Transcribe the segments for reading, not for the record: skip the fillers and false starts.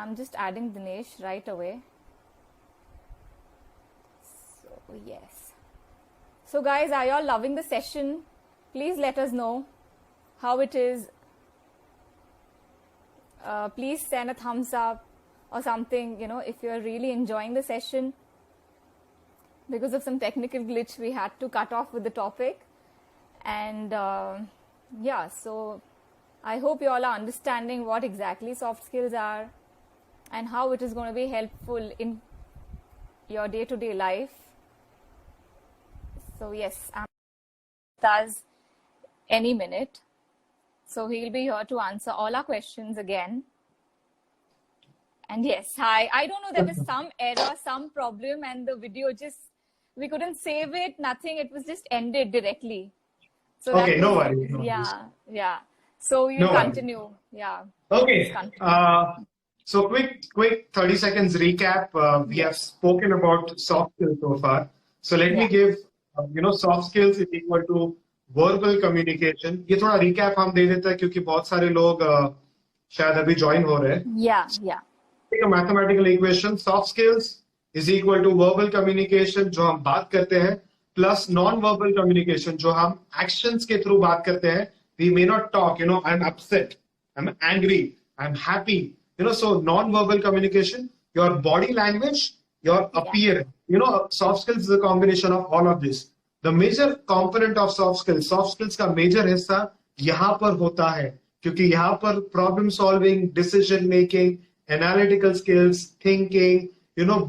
I'm just adding Dinesh right away. So, yes. So, guys, are y'all loving the session? Please let us know how it is. Please send a thumbs up or something, if you're really enjoying the session. Because of some technical glitch, we had to cut off with the topic. And yeah, so I hope you all are understanding what exactly soft skills are and how it is going to be helpful in your day-to-day life. So yes, does any minute. So he'll be here to answer all our questions again. And yes, hi. I don't know, there was some error, some problem, and the video we couldn't save it, nothing. It was just ended directly. So okay, no worries. Yeah. So you continue. Worries. Yeah. Okay. So quick 30 seconds recap. We have spoken about soft skills so far. So let me give, soft skills is equal to verbal communication. ये थोड़ा recap हम दे देते हैं क्योंकि बहुत सारे लोग शायद अभी join हो रहे हैं. Yeah. Take a mathematical equation. Soft skills is equal to verbal communication जो हम बात करते हैं plus non-verbal communication जो हम actions के through बात करते हैं. We may not talk, I'm upset, I'm angry, I'm happy. So non-verbal communication, your body language, your appearance. Soft skills is a combination of all of this. The major component of soft skills का major हिस्सा यहाँ पर होता है क्योंकि यहाँ पर problem solving, decision making, analytical skills, thinking,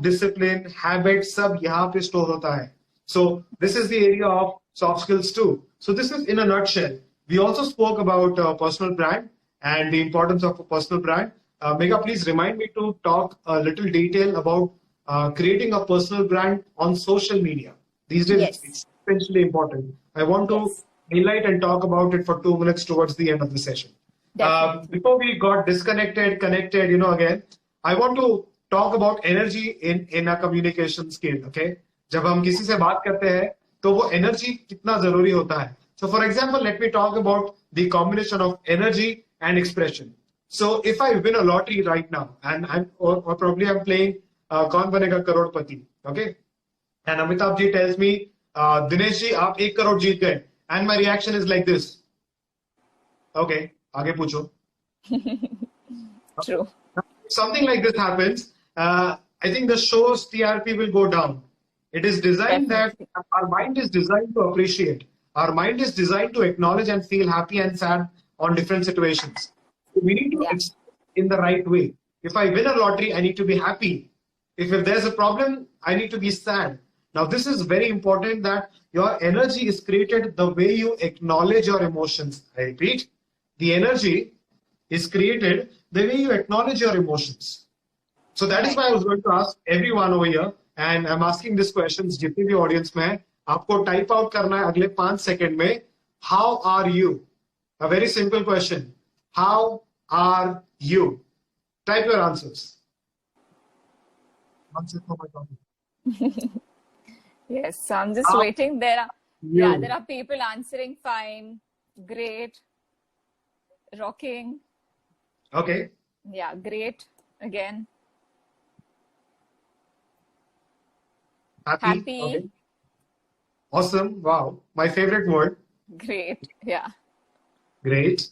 discipline, habits सब यहाँ पे store होता है. So this is the area of soft skills too. So this is in a nutshell. We also spoke about personal brand and the importance of a personal brand. Megha, please remind me to talk a little detail about creating a personal brand on social media. These days, it's essentially important. I want to highlight and talk about it for 2 minutes towards the end of the session. Before we got disconnected, connected, again, I want to talk about energy in a communication skill. Okay, जब हम किसी से बात करते हैं, तो वो energy कितना जरूरी होता है. So, for example, let me talk about the combination of energy and expression. So, if I win a lottery right now, and or probably I'm playing कौन बनेगा करोड़पति, okay? And Amitabh ji tells me, Dinesh ji, आप 1 crore जीत गए, and my reaction is like this. Okay, आगे पूछो. True. If something like this happens, I think the show's TRP will go down. It is designed that our mind is designed to appreciate. Our mind is designed to acknowledge and feel happy and sad on different situations. We need to express in the right way. If I win a lottery, I need to be happy. If there's a problem, I need to be sad. Now, this is very important that your energy is created the way you acknowledge your emotions. I repeat, the energy is created the way you acknowledge your emotions. So that is why I was going to ask everyone over here, and I'm asking these questions, जितनी भी audience में है, आपको type out करना है अगले 5 seconds में, how are you? A very simple question. How are you? Type your answers. Yes, so I'm just waiting. There are people answering fine, great, rocking. Okay. Yeah, great again. Happy. Okay. Awesome. Wow. My favorite word. Great. Yeah. Great.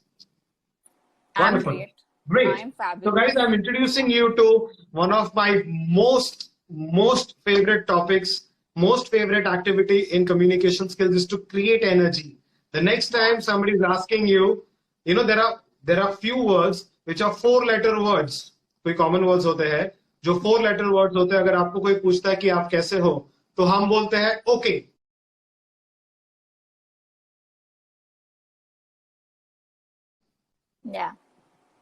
Wonderful. Great. I'm fabulous. So guys, I'm introducing you to one of my most favorite topics, most favorite activity in communication skills is to create energy. The next time somebody is asking you, there are few words which are 4-letter words. कोई common words होते हैं जो 4-letter words होते हैं. अगर आपको कोई पूछता है कि आप कैसे हो, तो हम बोलते हैं okay. Yeah.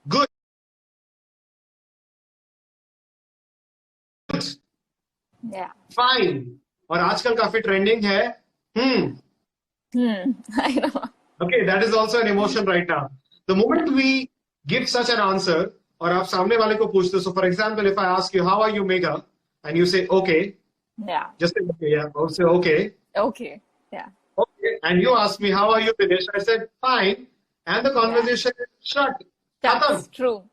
Good. Yeah. Fine. और आजकल काफी ट्रेंडिंग है I know. Okay, that is also an emotion right now. The moment we give such an answer, और आप सामने वाले को पूछते, so for example, if I ask you, how are you, Megha? And you say, okay. Yeah. Just say, okay, yeah. I'll say, okay. Okay. Yeah. Okay. And you ask me, how are you, Dinesh? I said, fine. And the conversation is shut. That's true.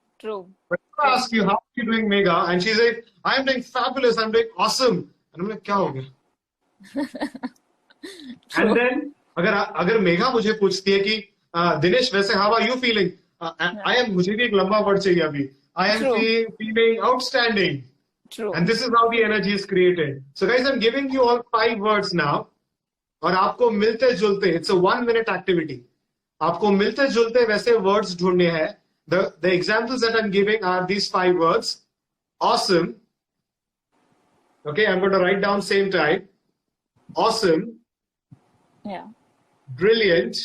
But I ask you, how are you doing, Megha? And she's like, I'm doing fabulous, I'm doing awesome. And I'm like, क्या हो गया? And then, अगर मेघा मुझे पूछती है कि दिनेश वैसे how are you feeling? I am, मुझे भी एक लंबा वर्ड चाहिए अभी. I am feeling outstanding. True. And this is how the energy is created. So guys, I'm giving you all 5 words now. और आपको मिलते जुलते, it's a 1-minute activity. आपको मिलते जुलते वैसे words ढूंढने हैं. The examples that I'm giving are these 5 words. Awesome. Okay, I'm going to write down same time. Awesome. Yeah. Brilliant.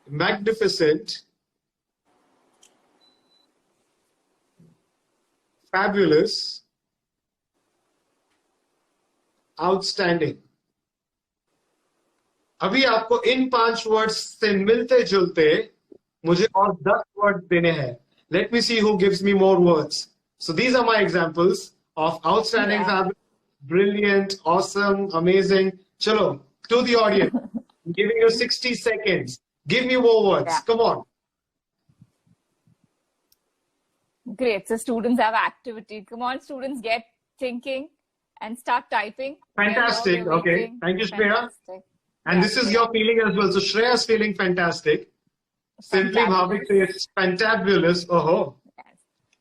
Magnificent. Fabulous. Outstanding. अभी आपको इन 5 वर्ड्स से मिलते जुलते मुझे और 10 वर्ड देने हैं. Let me see who gives me more words. So these are my examples of outstanding, fabulous, brilliant, awesome, amazing. Chalo, to the audience. I'm giving you 60 seconds. Give me more words. Yeah. Come on. Great. So students have activity. Come on, students, get thinking and start typing. Fantastic. Okay. Thank you, Shreya. Fantastic. And this is your feeling as well. So Shreya is feeling fantastic. Simply Bhavik says fantabulous. Oh. Yes.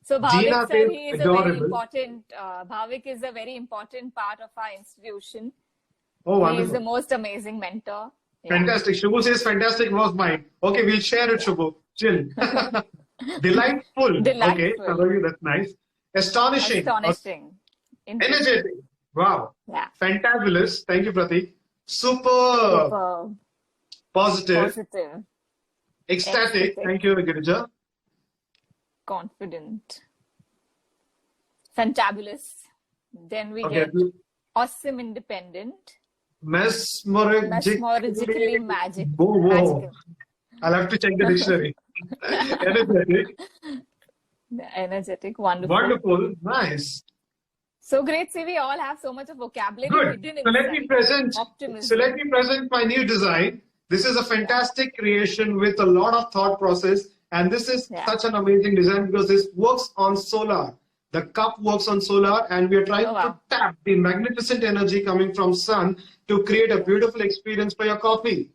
So Gina Bhavik sir, says he is adorable. a very important, Bhavik is a very important part of our institution. Oh, He wonderful. is the most amazing mentor. Yeah. Fantastic. Shubhu says fantastic was mine. Okay, we'll share it, Shubhu. Chill. Delightful. Delightful. Okay, Savayu, that's nice. Astonishing. Astonishing. Energetic. Wow. Yeah. Fantabulous. Thank you, Pratik. Superb. Superb. Positive. Positive. Ecstatic. Thank you, Girija. Confident. Fantabulous. Then we Okay. get awesome, independent. Mesmerically magical. Whoa. Magical. I'll have to check the dictionary. Energetic. Energetic. Wonderful. Wonderful. Nice. So great. See, we all have so much of vocabulary. Good. Hidden So let me inside. present. Optimism. So let me present my new design. This is a fantastic creation with a lot of thought process, and this is such an amazing design because this works on solar. The cup works on solar, and we are trying to tap the magnificent energy coming from sun to create a beautiful experience for your coffee.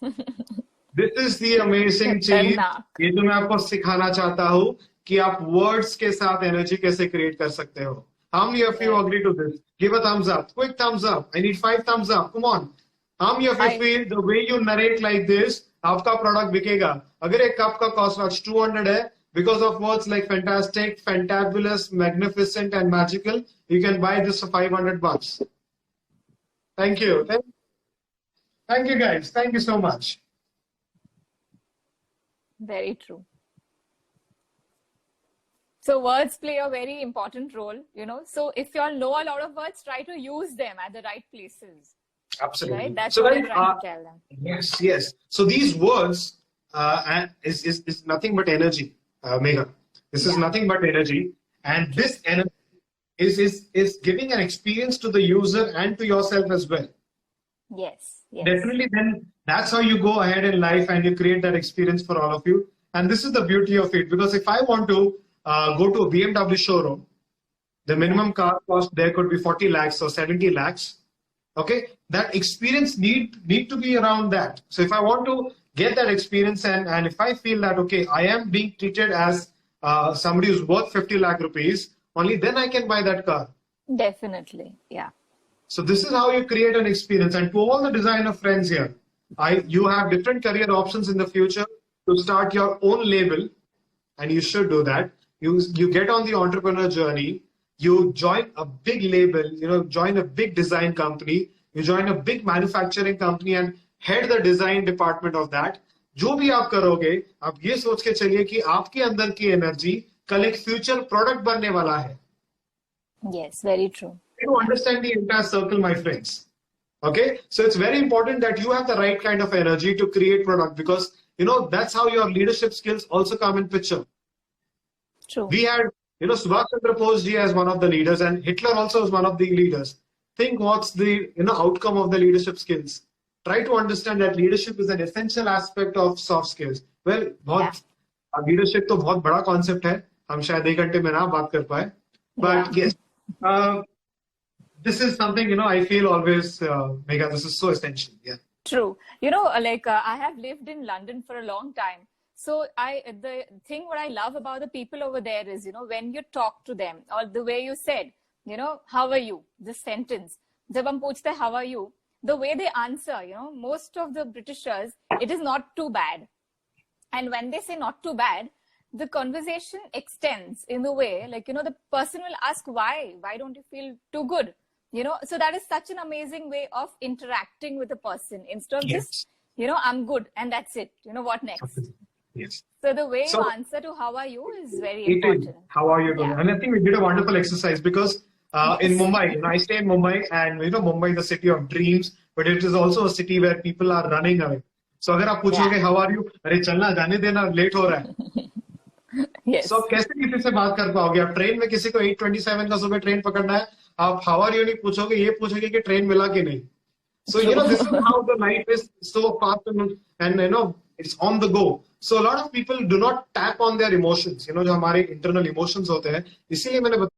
This is the amazing चीज ये जो मैं आपको सिखाना चाहता हूँ कि आप words के साथ energy कैसे create कर सकते हो. How many of you agree to this? Give a thumbs up. Quick thumbs up. I need 5 thumbs up. Come on. How many of you feel the way you narrate like this, आपका product बिकेगा? अगर एक cup का cost आज 200 है, because of words like fantastic, fantabulous, magnificent, and magical, you can buy this for $500. Thank you. Thank you, guys. Thank you so much. Very true. So words play a very important role, So if you all know a lot of words, try to use them at the right places. Absolutely. Right? That's so what guys, I'm trying to tell them. Yes. So these words is nothing but energy, Megha. This is nothing but energy, and this energy is giving an experience to the user and to yourself as well. Yes. Definitely. Then that's how you go ahead in life and you create that experience for all of you. And this is the beauty of it, because if I want to go to a BMW showroom, the minimum car cost there could be 40 lakhs or 70 lakhs. Okay, that experience need to be around that. So if I want to get that experience and if I feel that, okay, I am being treated as somebody who's worth 50 lakh rupees, only then I can buy that car. Definitely, yeah. So this is how you create an experience. And to all the designer friends here, you have different career options in the future to start your own label, and you should do that. You get on the entrepreneur journey, you join a big label, join a big design company, you join a big manufacturing company and head the design department of that. जो भी आप करोगे, आप ये सोच के चलिए कि आपके अंदर की एनर्जी कल एक फ्यूचर प्रोडक्ट बनने वाला है. Yes, very true. To understand the entire circle, my friends. Okay, so it's very important that you have the right kind of energy to create product, because that's how your leadership skills also come in picture. True. We had Subhash Chandra Bose ji as one of the leaders, and Hitler also was one of the leaders. Think what's the outcome of the leadership skills. Try to understand that leadership is an essential aspect of soft skills. Well बहुत leadership तो बहुत बड़ा concept है, हम शायद 1 घंटे में ना बात कर पाए, but yes this is something, I feel always, Megha, this is so essential. Yeah. True. I have lived in London for a long time. So the thing what I love about the people over there is, when you talk to them, or the way you said, how are you? This sentence. Jab hum puchte how are you? The way they answer, most of the Britishers, it is not too bad. And when they say not too bad, the conversation extends in the way, the person will ask why don't you feel too good? So that is such an amazing way of interacting with a person instead of just, I'm good and that's it. What next? Yes. So the way you answer to how are you is very important. How are you doing? And I think we did a wonderful exercise because in Mumbai, I stay in Mumbai, and Mumbai is the city of dreams, but it is also a city where people are running away. So अगर आप पूछोगे how are you, अरे चलना जाने देना, late हो रहा है. Yes. So कैसे किसी से बात कर पाओगे? आप ट्रेन में किसी को 8:27 का सुबह ट्रेन पकड़ना है, आप how are you नहीं पूछोगे, ये पूछोगे कि ट्रेन मिला कि नहीं. So this is how the life is so fast and it's on the go. So a lot of people do not tap on their emotions. जो हमारे internal emotions होते हैं, इसीलिए मैंने बताया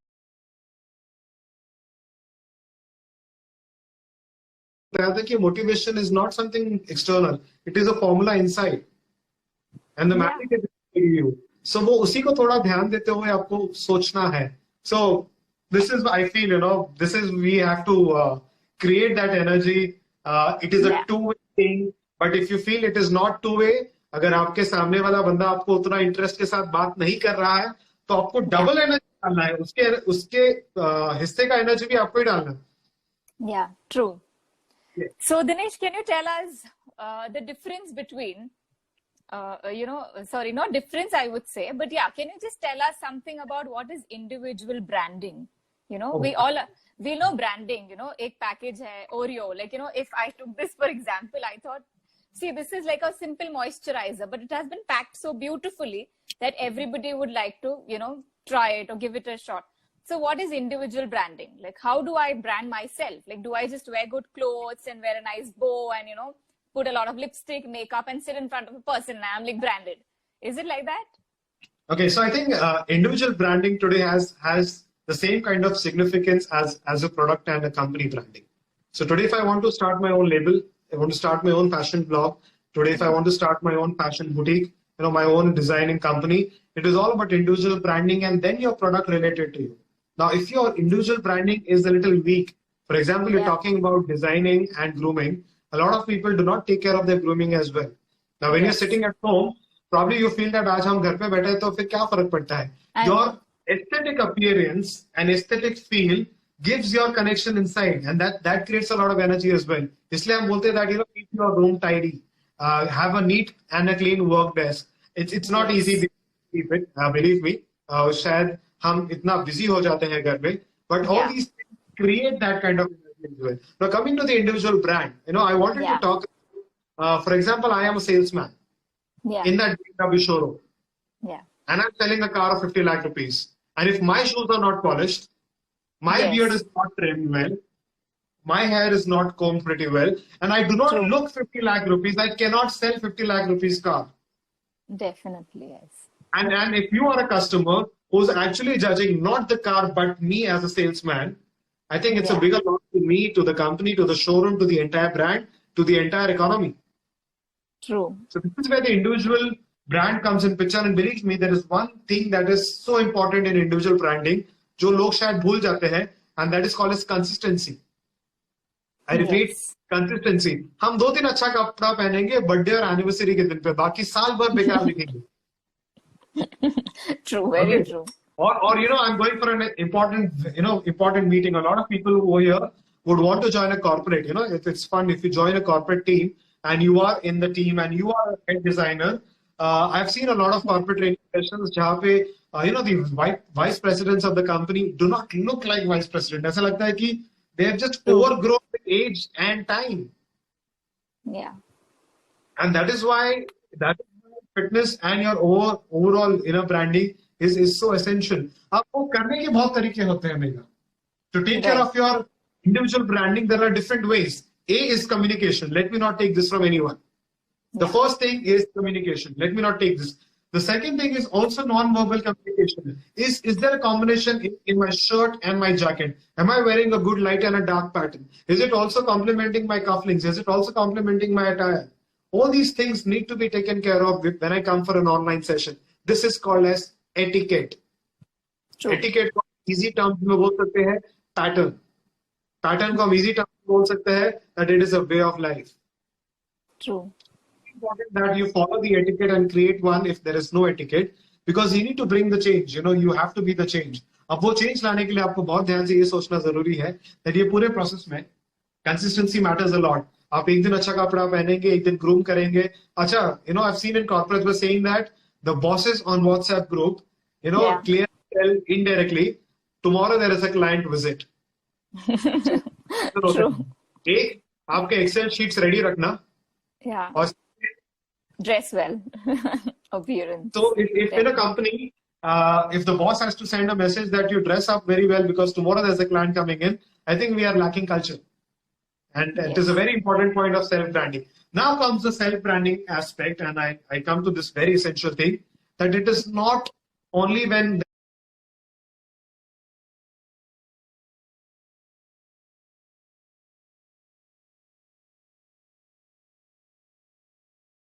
था कि motivation is not something external. It is a formula inside, and the magic is in you. So वो उसी को थोड़ा ध्यान देते हुए आपको सोचना है. So this is, I feel, this is, we have to create that energy. It is a two-way thing, but if you feel it is not two-way, अगर आपके सामने वाला बंदा आपको उतना इंटरेस्ट के साथ बात नहीं कर रहा है, तो आपको डबल एनर्जी डालना है, उसके हिस्से का एनर्जी भी आपको ही डालना है. Yeah, true. Yeah. So Dinesh, can you tell us the difference between sorry, not difference I would say, but can you just tell us something about what is individual branding? We know branding, एक package hai, Oreo, if I took this for example, I thought, see, this is like a simple moisturizer, but it has been packed so beautifully that everybody would like to, try it or give it a shot. So what is individual branding? How do I brand myself? Do I just wear good clothes and wear a nice bow and, put a lot of lipstick, makeup and sit in front of a person and I'm branded? Is it like that? Okay, so I think individual branding today has the same kind of significance as a product and a company branding. So today, if I want to start my own label, I want to start my own fashion blog. Today, if I want to start my own fashion boutique, my own designing company, it is all about individual branding and then your product related to you. Now, if your individual branding is a little weak, for example, you're talking about designing and grooming, a lot of people do not take care of their grooming as well. Now, when you're sitting at home, probably you feel that आज हम घर पे बैठे हैं तो फिर क्या फर्क पड़ता है? Your aesthetic appearance and aesthetic feel gives your connection inside, and that creates a lot of energy as well. इसलिए हम बोलते हैं that keep your room tidy, have a neat and a clean work desk. It's not easy to keep it, believe me. शायद हम इतना busy हो जाते हैं घर में, but all these things create that kind of energy as well. Now coming to the individual brand, I wanted to talk. For example, I am a salesman in that BMW showroom, and I'm selling a car of 50 lakh rupees. And if my shoes are not polished, my beard is not trimmed well, my hair is not combed pretty well, and I do not look 50 lakh rupees, I cannot sell 50 lakh rupees car. Definitely, yes. And if you are a customer who's actually judging not the car but me as a salesman, I think it's a bigger loss to me, to the company, to the showroom, to the entire brand, to the entire economy. True. So this is where the individual brand comes in picture, and believe me, there is one thing that is so important in individual branding, जो लोग शायद भूल जाते हैं, and that is called as consistency. I repeat, consistency. हम 2 दिन अच्छा कपड़ा पहनेंगे बर्थडे और एनिवर्सरी के दिन पे, बाकी साल भर बेकार दिखेंगे. True, very true. Or I'm going for an important meeting. A lot of people over here would want to join a corporate. It's fun if you join a corporate team and you are in the team and you are a head designer. I've seen a lot of corporate training sessions जहाँ पे the vice presidents of the company do not look like vice president. ऐसा लगता है कि they have just overgrown with age and time. Yeah. And that is why fitness and your overall branding is so essential. आपको करने के बहुत तरीके होते हैं mega. To take care of your individual branding, there are different ways. A is communication. Let me not take this from anyone. The first thing is communication. Let me not take this. The second thing is also non-verbal communication. Is there a combination in my shirt and my jacket? Am I wearing a good light and a dark pattern? Is it also complementing my cufflinks? Is it also complementing my attire? All these things need to be taken care of when I come for an online session. This is called as etiquette. True. Etiquette को easy terms में बोल सकते हैं pattern. Pattern को हम easy terms में बोल सकते हैं that it is a way of life. True. Important that you follow the etiquette and create one if there is no etiquette, because you need to bring the change. You have to be the change. अब वो change लाने के लिए आपको बहुत ध्यान से ये सोचना जरूरी है that ये पूरे process में consistency matters a lot. आप एक दिन अच्छा कपड़ा पहनेंगे, एक दिन groom करेंगे. अच्छा, I've seen in corporates were saying that the bosses on WhatsApp group, clearly tell indirectly, tomorrow there is a client visit. True. एक आपके Excel sheets ready रखना. Yeah. और dress well. Appearance. So if in a company, if the boss has to send a message that you dress up very well because tomorrow there's a client coming in, I think we are lacking culture. And it is a very important point of self-branding. Now comes the self-branding aspect, and I come to this very essential thing, that it is not only when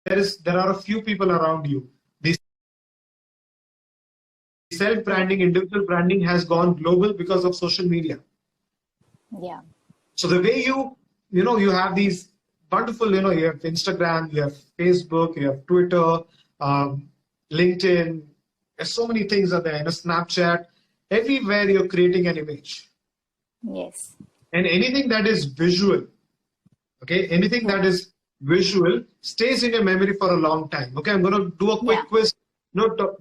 there are a few people around you. The self-branding, individual branding has gone global because of social media. Yeah. So the way you have these wonderful, you have Instagram, you have Facebook, you have Twitter, LinkedIn, there's so many things are there, Snapchat, everywhere you're creating an image. Yes. And anything that is visual, okay, anything that is visual stays in your memory for a long time. Okay, I'm going to do a quick quiz,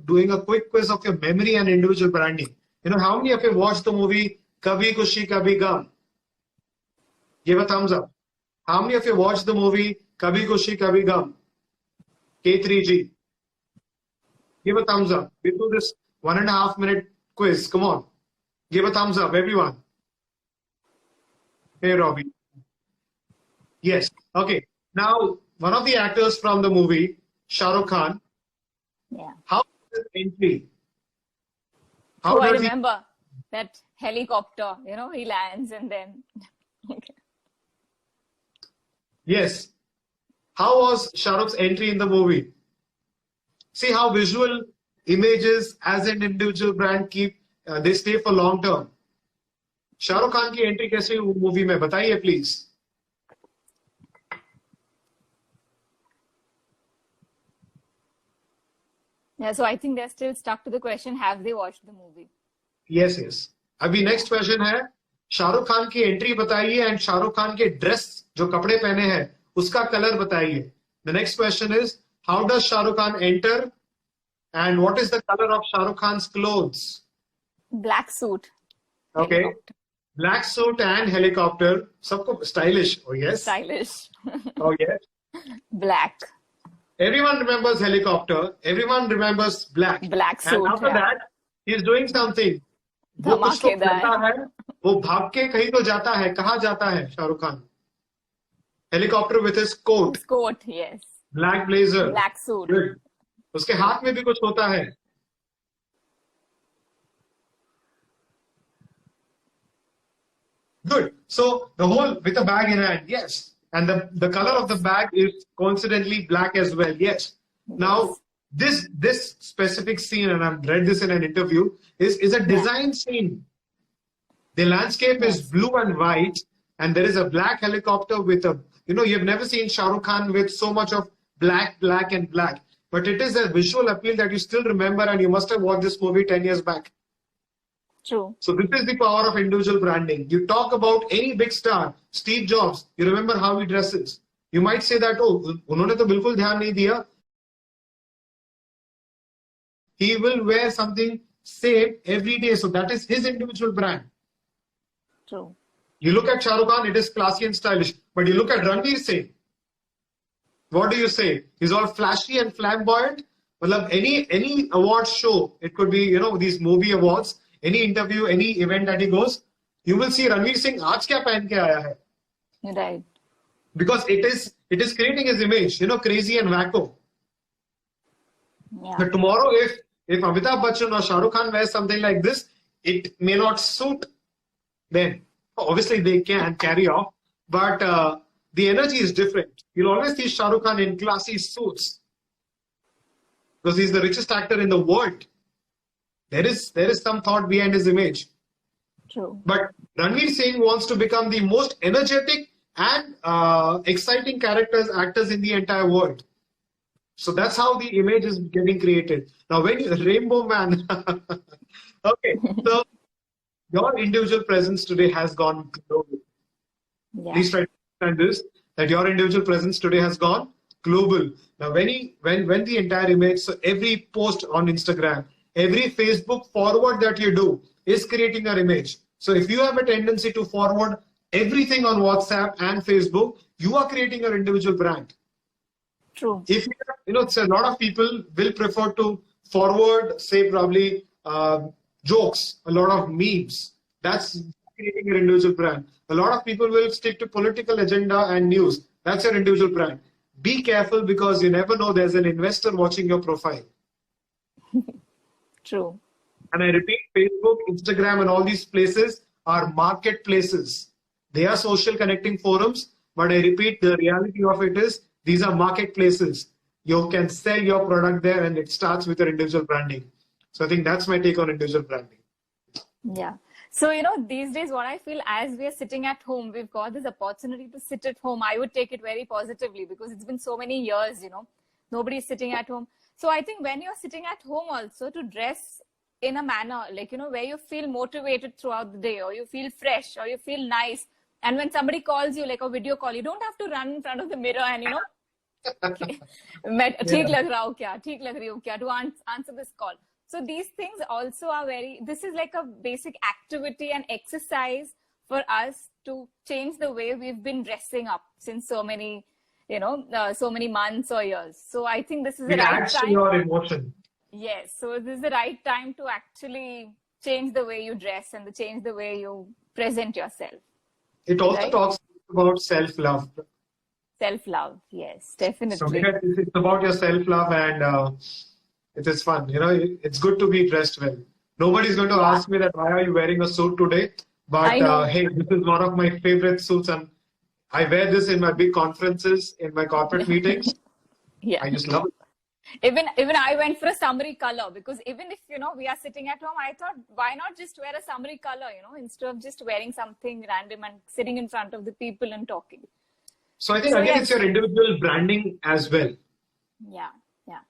doing a quick quiz of your memory and individual branding. How many of you watched the movie Kabhi Khushi Kabhi Gum? Give a thumbs up. How many of you watched the movie Kabhi Khushi Kabhi Gum? K3G. Give a thumbs up. We do this 1.5 minute quiz. Come on. Give a thumbs up, everyone. Hey, Robbie. Yes. Okay. Now, one of the actors from the movie, Shah Rukh Khan. Yeah. How was his entry? I remember that helicopter, he lands and then... Okay. Yes. How was Shah Rukh's entry in the movie? See how visual images as an individual brand they stay for long term. Shah Rukh Khan की entry कैसे हुई movie में बताइए please. Yeah, so I think they're still stuck to the question, have they watched the movie? Yes. अभी next question है, शाहरुख खान की entry बताइए and Shahrukh Khan के ड्रेस जो कपड़े पहने हैं उसका कलर बताइए. The next question is, how does Shah Rukh Khan enter and what is the color of Shah Rukh Khan's clothes? Black suit. Okay. Helicopter. Black suit and helicopter. सबको stylish. Oh yes. Stylish. Oh yes. Black. Everyone remembers helicopter. Everyone remembers black. Black suit. And after that, he is doing something. वो कुछ तो करता है. वो भाग के कहीं तो जाता है. कहाँ जाता है Shahrukh Khan? Helicopter with his coat. His coat, yes. Black blazer. Black suit. Good. उसके हाथ में भी कुछ होता है. Good. So the whole with a bag in hand, yes. And the color of the bag is coincidentally black as well, yes. Now this specific scene, and I've read this in an interview, is a design scene. The landscape is blue and white, and there is a black helicopter with a, you've never seen Shah Rukh Khan with so much of black. But it is a visual appeal that you still remember, and you must have watched this movie 10 years back. True. So this is the power of individual branding. You talk about any big star, Steve Jobs, you remember how he dresses. You might say that, उन्होंने तो बिल्कुल ध्यान नहीं दिया. He will wear something same every day. So that is his individual brand. True. You look at Shah Rukh Khan, it is classy and stylish. But you look at Ranveer Singh, what do you say? He's all flashy and flamboyant. Well, any award show, it could be, these movie awards, any interview, any event that he goes, you will see Ranveer Singh, आज क्या पहन के आया है? Right. because it is creating his image, crazy and wacko. Yeah. But tomorrow, if Amitabh Bachchan or Shah Rukh Khan wears something like this, it may not suit them. Obviously, they can carry off, but the energy is different. You'll always see Shah Rukh Khan in classy suits because he's the richest actor in the world. There is some thought behind his image. True. But Ranveer Singh wants to become the most energetic and exciting actors in the entire world. So that's how the image is getting created. Now, when Rainbow Man, okay, so your individual presence today has gone global. Yeah. Please try to understand this, that your individual presence today has gone global. Now, when the entire image, so every post on Instagram, every Facebook forward that you do is creating your image. So if you have a tendency to forward everything on WhatsApp and Facebook, you are creating your individual brand. True. If so a lot of people will prefer to forward, say probably jokes, a lot of memes. That's creating your individual brand. A lot of people will stick to political agenda and news. That's your individual brand. Be careful because you never know, there's an investor watching your profile. True. And I repeat, Facebook, Instagram, and all these places are marketplaces. They are social connecting forums, but I repeat, the reality of it is these are marketplaces. You can sell your product there, and it starts with your individual branding. So I think that's my take on individual branding. Yeah. So, these days, what I feel, as we are sitting at home, we've got this opportunity to sit at home. I would take it very positively because it's been so many years, nobody's sitting at home. So I think when you're sitting at home also, to dress in a manner like, where you feel motivated throughout the day, or you feel fresh, or you feel nice. And when somebody calls you, like a video call, you don't have to run in front of the mirror and, ठीक लग रहा हो क्या, ठीक लग रही हो क्या, to answer this call. So these things also are this is like a basic activity and exercise for us to change the way we've been dressing up since so many, so many months or years. So I think this is the right time. Your emotion. Yes. So this is the right time to actually change the way you dress and to change the way you present yourself. It also talks about self-love. Self-love, yes, definitely. So it's about your self-love, and it is fun. It's good to be dressed well. Nobody's going to ask me that why are you wearing a suit today? But hey, this is one of my favorite suits, and I wear this in my big conferences, in my corporate meetings. Yeah, I just love it. Even I went for a summery color because even if we are sitting at home, I thought why not just wear a summery color, instead of just wearing something random and sitting in front of the people and talking. So I think again it's your individual branding as well. Yeah.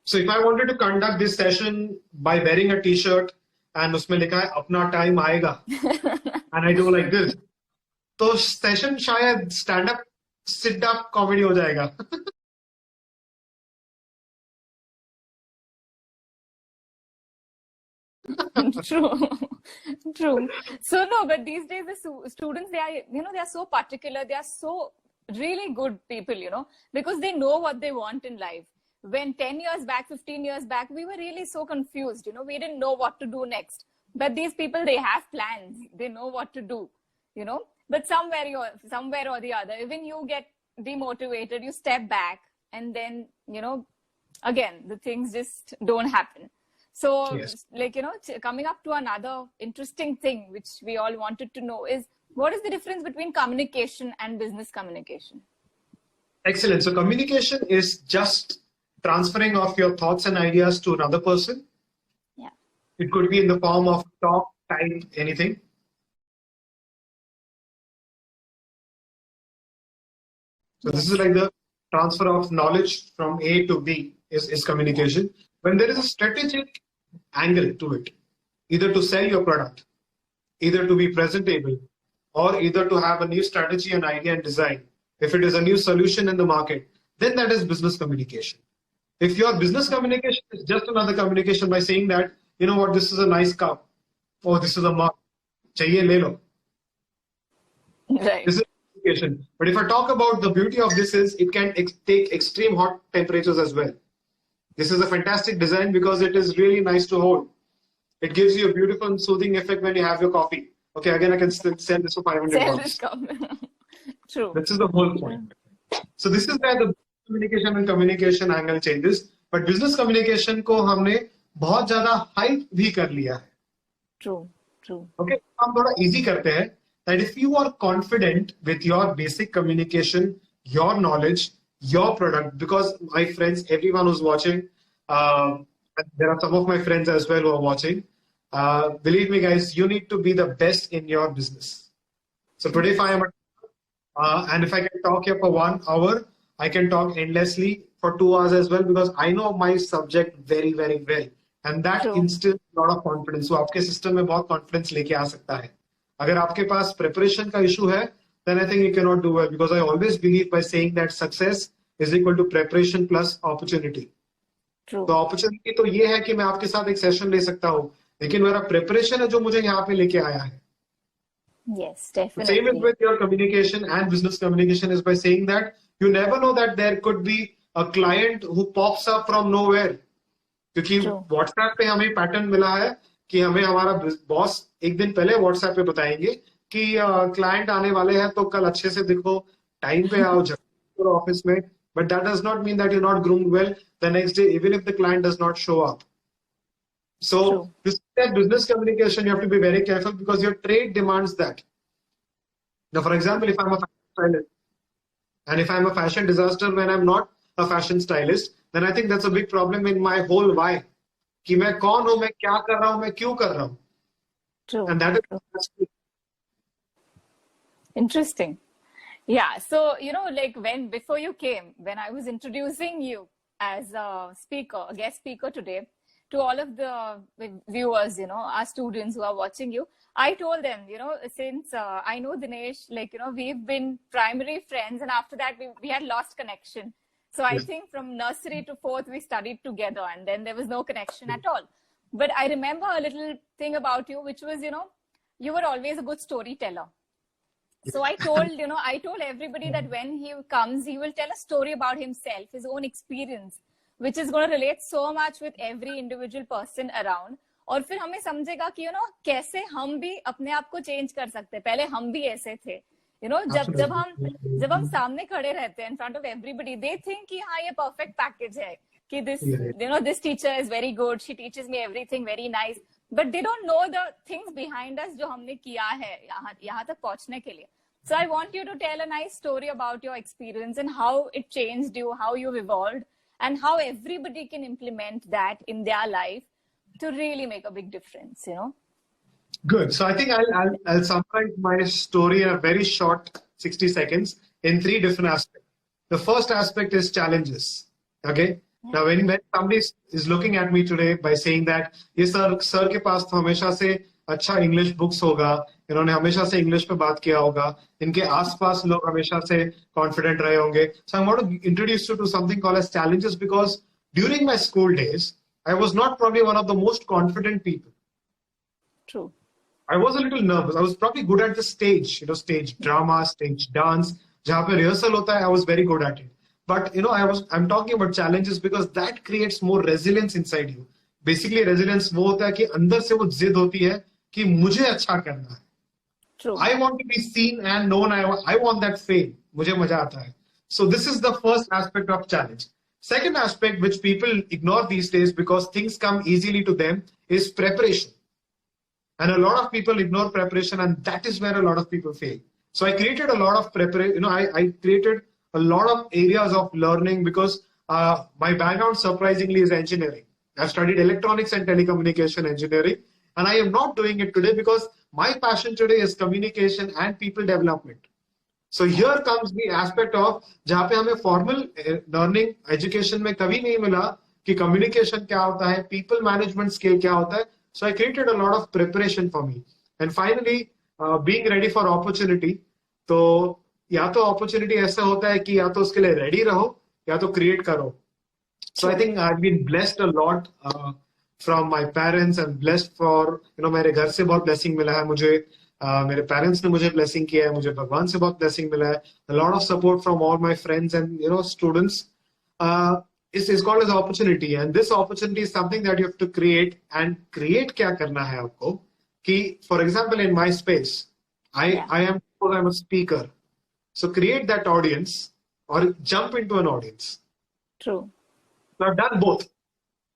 So if I wanted to conduct this session by wearing a t-shirt and उसमें लिखा है अपना time आएगा and I do like this, तो session शायद stand-up, sit-up comedy हो जाएगा. True. So no, but these days the students, they are, they are so particular. They are so really good people, because they know what they want in life. When 10 years back, 15 years back, we were really so confused, we didn't know what to do next. But these people, they have plans. They know what to do, but somewhere or the other, even you get demotivated, you step back, and then, again, the things just don't happen. So, yes. Coming up to another interesting thing, which we all wanted to know is, what is the difference between communication and business communication? Excellent. So communication is just transferring of your thoughts and ideas to another person. Yeah. It could be in the form of talk, type, anything. So this is like the transfer of knowledge from A to B is communication. When there is a strategic angle to it, either to sell your product, either to be presentable, or either to have a new strategy and idea and design. If it is a new solution in the market, then that is business communication. If your business communication is just another communication by saying that, this is a nice cup, or this is a mug, chahiye le lo. Right. This is communication. But if I talk about the beauty of this is, it can take extreme hot temperatures as well. This is a fantastic design because it is really nice to hold. It gives you a beautiful and soothing effect when you have your coffee. Okay, again, I can sell this for $500. True. This is the whole point. So this is where the communication and communication angle changes. But business communication को हमने बहुत ज़्यादा hype भी कर लिया है. True, true. Okay, हम थोड़ा easy करते हैं. That if you are confident with your basic communication, your knowledge, your product, because my friends, everyone who's watching, there are some of my friends as well who are watching. Believe me, guys, you need to be the best in your business. So today, if I am and if I can talk here for 1 hour, I can talk endlessly for 2 hours as well because I know my subject very, very well. And that True. instills a lot of confidence. So आपके system में बहुत confidence लेके आ सकता है. अगर आपके पास preparation का issue है, then I think you cannot do well because I always believe by saying that success is equal to preparation plus opportunity. True. तो opportunity तो ये है कि मैं आपके साथ एक session ले सकता हूँ, लेकिन मेरा preparation है जो मुझे यहाँ पे लेके आया है. Yes, definitely. Same is with your communication and business communication is by saying that you never know that there could be a client who pops up from nowhere. क्योंकि WhatsApp पे हमें पैटर्न मिला है कि हमें हमारा बॉस एक दिन पहले WhatsApp पे बताएंगे कि क्लाइंट आने वाले हैं तो कल अच्छे से दिखो, टाइम पे आओ, ऑफिस में. But that does not mean that you're not groomed well the next day, even if the client does not show up. So this is business communication. You have to be very careful because your trade demands that. Now, for example, if I'm a fashion stylist and if I'm a fashion disaster when I'm not a fashion stylist, then I think that's a big problem in my whole why. कि मैं कौन हूँ, मैं क्या कर रहा हूँ, मैं क्यों कर रहा हूँ. True. And that is interesting. Yeah. So, like before you came, when I was introducing you as a speaker, a guest speaker today, to all of the viewers, our students who are watching you, I told them, since I know Dinesh, we've been primary friends, and after that we had lost connection. So I think from nursery to 4th, we studied together, and then there was no connection at all. But I remember a little thing about you, which was, you were always a good storyteller. So I told everybody that when he comes, he will tell a story about himself, his own experience, which is going to relate so much with every individual person around. और फिर हमें समझेगा कि कैसे हम भी अपने आप को चेंज कर सकते हैं. पहले हम भी ऐसे थे. जब हम सामने खड़े रहते हैं in front of everybody, they think कि हाँ ये perfect package है कि this teacher is very good, she teaches me everything very nice, but they don't know the things behind us जो हमने किया है यहाँ तक पहुँचने के लिए. So I want you to tell a nice story about your experience and how it changed you, how you've evolved, and how everybody can implement that in their life to really make a big difference, Good. So I think I'll summarize my story in a very short 60 seconds in 3 different aspects. The first aspect is challenges. Okay. Now when somebody is looking at me today by saying that ये sir के पास तो हमेशा से अच्छा English books होगा, इन्होंने हमेशा से English पे बात किया होगा, इनके आसपास लोग हमेशा से confident रहे होंगे. So I want to introduce you to something called as challenges because during my school days, I was not probably one of the most confident people. True. I was a little nervous. I was probably good at the stage, stage drama, stage dance. जहाँ पे rehearsal होता है, I was very good at it. But I'm talking about challenges because that creates more resilience inside you. Basically, resilience वो होता है कि अंदर से वो जिद होती है कि मुझे अच्छा करना है. True. I want to be seen and known. I want that fame. मुझे मजा आता है. So this is the first aspect of challenge. Second aspect, which people ignore these days because things come easily to them, is preparation. And a lot of people ignore preparation, and that is where a lot of people fail. So I created a lot of preparation. I created a lot of areas of learning because my background surprisingly is engineering. I've studied electronics and telecommunication engineering, and I am not doing it today because my passion today is communication and people development. So here comes the aspect of जहाँ पे हमें formal learning education में कभी नहीं मिला कि communication क्या होता है, people management skill क्या होता है. So I created a lot of preparation for me. And finally, being ready for opportunity. तो या तो opportunity ऐसा होता है कि या तो उसके लिए ready रहो या तो create करो. So I think I've been blessed a lot from my parents and blessed for मेरे घर से बहुत blessing मिला है मुझे. मेरे parents ने मुझे blessing किया है, मुझे भगवान से बहुत blessing मिला है. A lot of support from all my friends and students. Is called as opportunity, and this opportunity is something that you have to create. And create क्या करना है आपको कि for example in my space, I'm a speaker. So create that audience or jump into an audience. True. So I've done both.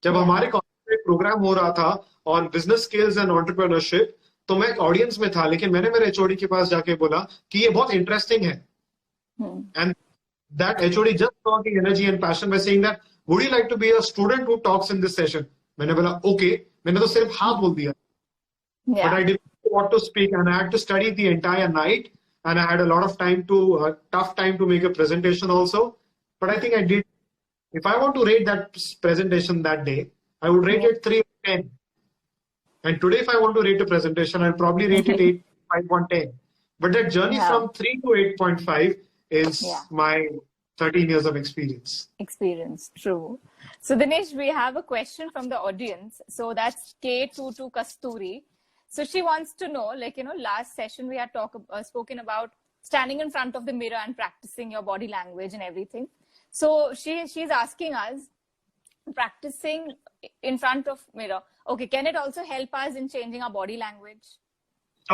जब Yeah. हमारे college में programme हो रहा था on business skills and entrepreneurship, तो मैं एक ऑडियंस में था, लेकिन मैंने मेरे एचओडी के पास जाके बोला कि ये बहुत इंटरेस्टिंग है. And that HOD just saw the energy and passion by saying that would you like to be a student who talks in this session. मैंने बोला ओके. मैंने तो सिर्फ हाँ बोल दिया. Yeah. But I didn't know what to speak, and I had to study the entire night, and I had a lot of time tough time to make a presentation also. But I think I did. If I want to rate that presentation that day, I would rate it 3 out of 10. And today, if I want to rate a presentation, I'll probably rate it 8.5 on 10. But that journey from 3 to 8.5 is my 13 years of experience. Experience, true. So Dinesh, we have a question from the audience. So that's K22 Kasturi. So she wants to know, like, last session we had spoken about standing in front of the mirror and practicing your body language and everything. So she's asking us, practicing in front of mirror. Okay, can it also help us in changing our body language?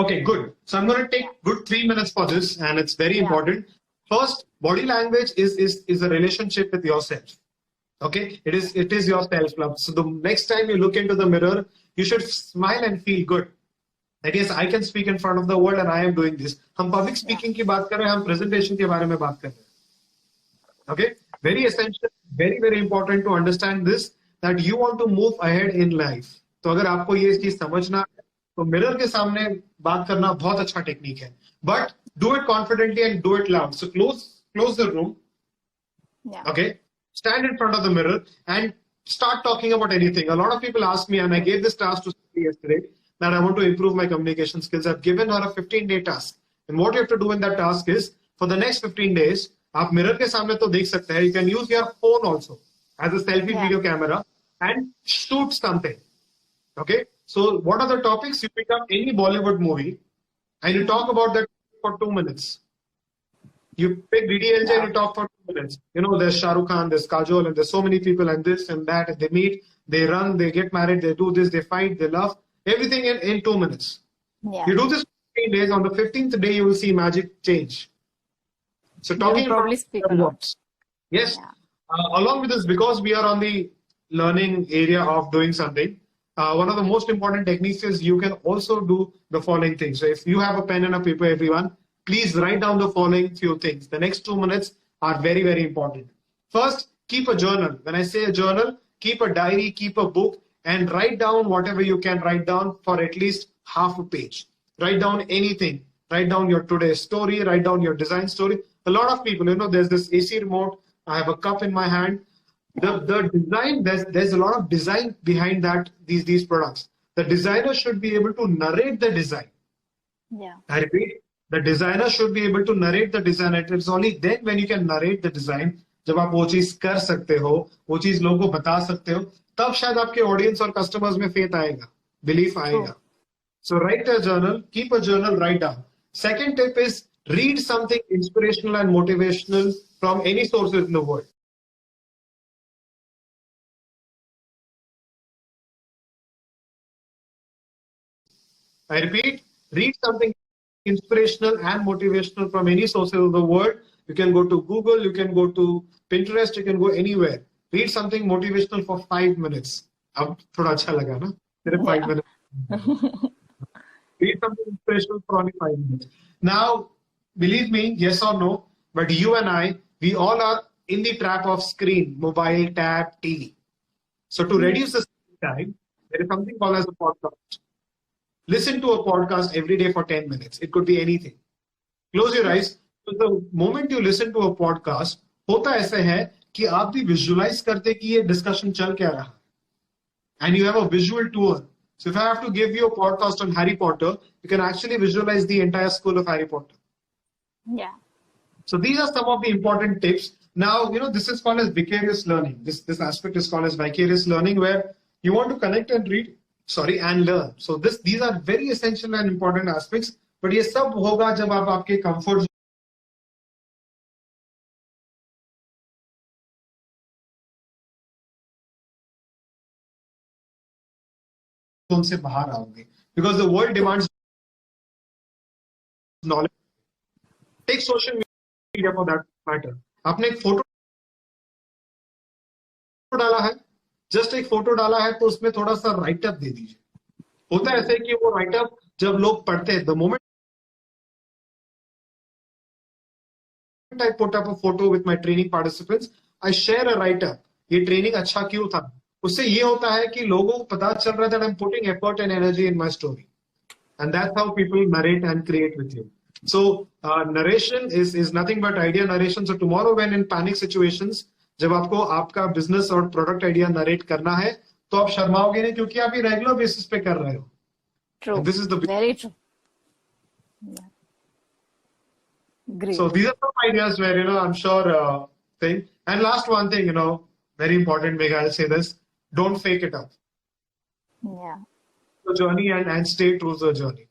Okay, good. So I'm going to take good 3 minutes for this, and it's very important. First, body language is a relationship with yourself. Okay, it is your self love. So the next time you look into the mirror, you should smile and feel good. That yes, I can speak in front of the world and I am doing this. हम public speaking की बात कर रहे हैं, हम presentation के बारे में बात कर रहे हैं. Okay, very essential, very very important to understand this, that you want to move ahead in life. तो अगर आपको ये चीज समझना है, तो मिरर के सामने बात करना बहुत अच्छा टेक्निक है. But do it confidently and do it loud. So close the room. Yeah. Okay, stand in front of the mirror and start talking about anything. A lot of people ask me, and I gave this task to Sophie yesterday, that I want to improve my communication skills. I've given her a 15-day task. And what you have to do in that task is, for the next 15 days, आप mirror के सामने तो देख सकते हैं. You can use your phone also as a selfie video camera and shoot something. Okay. So what are the topics? You pick up any Bollywood movie and you talk about that for 2 minutes. You pick DDLJ and you talk for 2 minutes. There's Shah Rukh Khan, there's Kajol, and there's so many people, and this and that, and they meet, they run, they get married, they do this, they fight, they love. Everything in 2 minutes. Yeah. You do this for 15 days. On the 15th day, you will see magic change. So talking probably speak a lot. Yes. Along with this, because we are on the learning area of doing something, one of the most important techniques is you can also do the following things. So if you have a pen and a paper, everyone, please write down the following few things. The next 2 minutes are very, very important. First, keep a journal. When I say a journal, keep a diary, keep a book, and write down whatever you can write down for at least half a page. Write down anything. Write down your today's story. Write down your design story. A lot of people, there's this AC remote. I have a cup in my hand. The design, there's a lot of design behind that, these products. The designer should be able to narrate the design. Yeah. I repeat, the designer should be able to narrate the design. It's only then when you can narrate the design, जब आप वो चीज कर सकते हो, वो चीज लोगों को बता सकते हो, तब शायद आपके ऑडियंस और कस्टमर्स में फेथ आएगा, बिलीफ आएगा. So write a journal, keep a journal, write down. Second tip is read something inspirational and motivational from any sources in the world. I repeat, read something inspirational and motivational from any sources of the world. You can go to Google, you can go to Pinterest, you can go anywhere. Read something motivational for 5 minutes. अब थोड़ा अच्छा लगा ना? सिर्फ 5 minutes. Read something inspirational for only 5 minutes. Now, believe me, yes or no, but you and I, we all are in the trap of screen, mobile, tab, TV. So to reduce the screen time, there is something called as a podcast. Listen to a podcast every day for 10 minutes. It could be anything. Close your eyes. So the moment you listen to a podcast, होता ऐसे है कि आप भी visualize करते कि ये discussion चल क्या रहा है. And you have a visual tour. So if I have to give you a podcast on Harry Potter, you can actually visualize the entire school of Harry Potter. Yeah. So these are some of the important tips. Now, this is called as vicarious learning. This aspect is called as vicarious learning, where you want to connect and read, and learn. So these are very essential and important aspects. But ये सब होगा जब आप आपके comfort zone से बाहर आओगे. Because the world demands knowledge. Take social media for that matter. आपने एक फोटो डाला है, जस्ट एक फोटो डाला है, तो उसमें थोड़ा सा राइटअप दे दीजिए. होता है ऐसे कि वो राइटअप जब लोग पढ़ते हैं, the moment I put up a photo with my training participants, I share a write-up. ये ट्रेनिंग अच्छा क्यों था, उससे ये होता है कि लोगों को पता चल रहा है that I'm putting effort and energy in my story. And that's how people narrate and create with you. So narration is nothing but idea narration. So tomorrow when in panic situations, जब आपको आपका business और product idea narrate करना है, तो आप शर्माओगे नहीं, क्योंकि आप ये रेगुलर बेसिस पे कर रहे हो. True. And this is the Very true. Yeah. Great. So these are some ideas where, I'm sure thing. And last one thing, very important, Megha, I'll say this: don't fake it up. Yeah. The journey and stay true to the journey.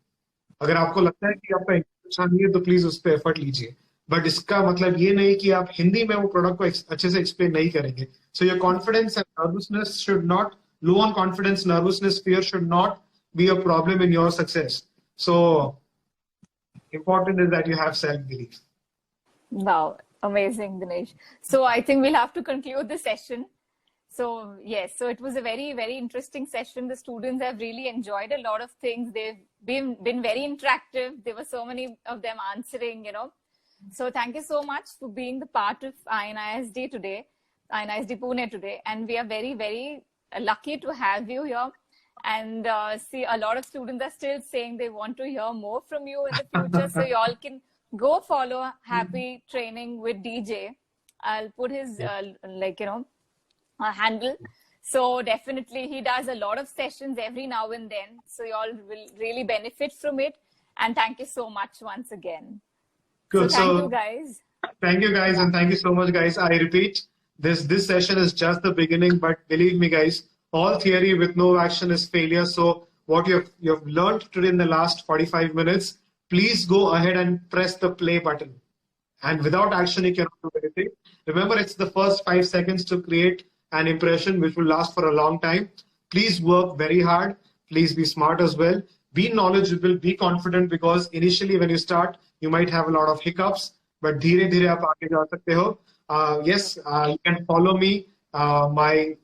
अगर आपको लगता है कि आपका English अच्छा नहीं है, तो प्लीज उस पर एफर्ट लीजिए. बट इसका मतलब ये नहीं कि आप हिंदी में वो प्रोडक्ट को अच्छे से एक्सप्लेन नहीं करेंगे. So your confidence and nervousness should not, low on confidence, nervousness, fear should not be a problem in your success. So important is that you have self-belief. Wow, amazing, Dinesh. So I think we'll have to conclude the session. So yes, so it was a very, very interesting session. The students have really enjoyed a lot of things. They've been very interactive. There were so many of them answering, So thank you so much for being the part of INISD today, INISD Pune today. And we are very, very lucky to have you here. And see, a lot of students are still saying they want to hear more from you in the future. So you all can go follow Happy Training with DJ. I'll put his, handle. So definitely he does a lot of sessions every now and then. So you all will really benefit from it. And thank you so much once again. Good. So thank you guys. Thank you guys, and thank you so much, guys. I repeat, this session is just the beginning, but believe me, guys, all theory with no action is failure. So what you have learned today in the last 45 minutes, please go ahead and press the play button. And without action, you cannot do anything. Remember, it's the first 5 seconds to create an impression which will last for a long time. Please work very hard. Please be smart as well. Be knowledgeable, be confident, because initially when you start, you might have a lot of hiccups, but धीरे धीरे आप आगे जा सकते हो. Yes, you can follow me. My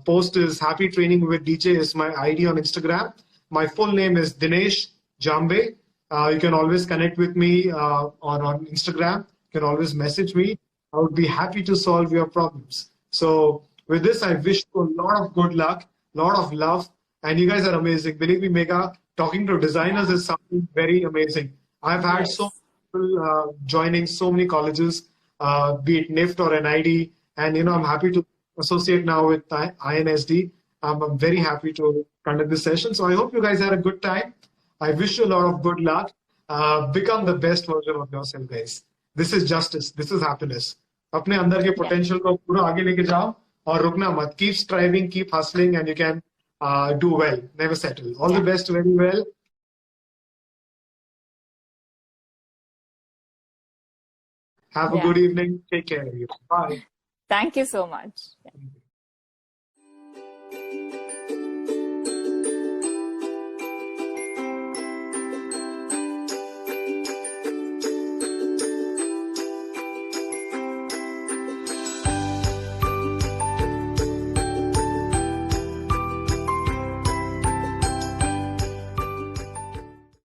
post is Happy Training with DJ is my ID on Instagram. My full name is Dinesh Jambe. You can always connect with me on Instagram. You can always message me. I would be happy to solve your problems. So with this, I wish you a lot of good luck, a lot of love, and you guys are amazing. Believe me, Megha, talking to designers is something very amazing. I've had so many people joining so many colleges, be it NIFT or NID, and I'm happy to associate now with INSD. I'm very happy to conduct this session. So I hope you guys had a good time. I wish you a lot of good luck. Become the best version of yourself, guys. This is justice. This is happiness. अपने अंदर के potential को पूरा आगे लेके जाओ और रुकना मत. Keep striving, keep hustling, and you can do well. Never settle. All the best. Very well. Have a good evening. Take care of you. Bye. Thank you so much.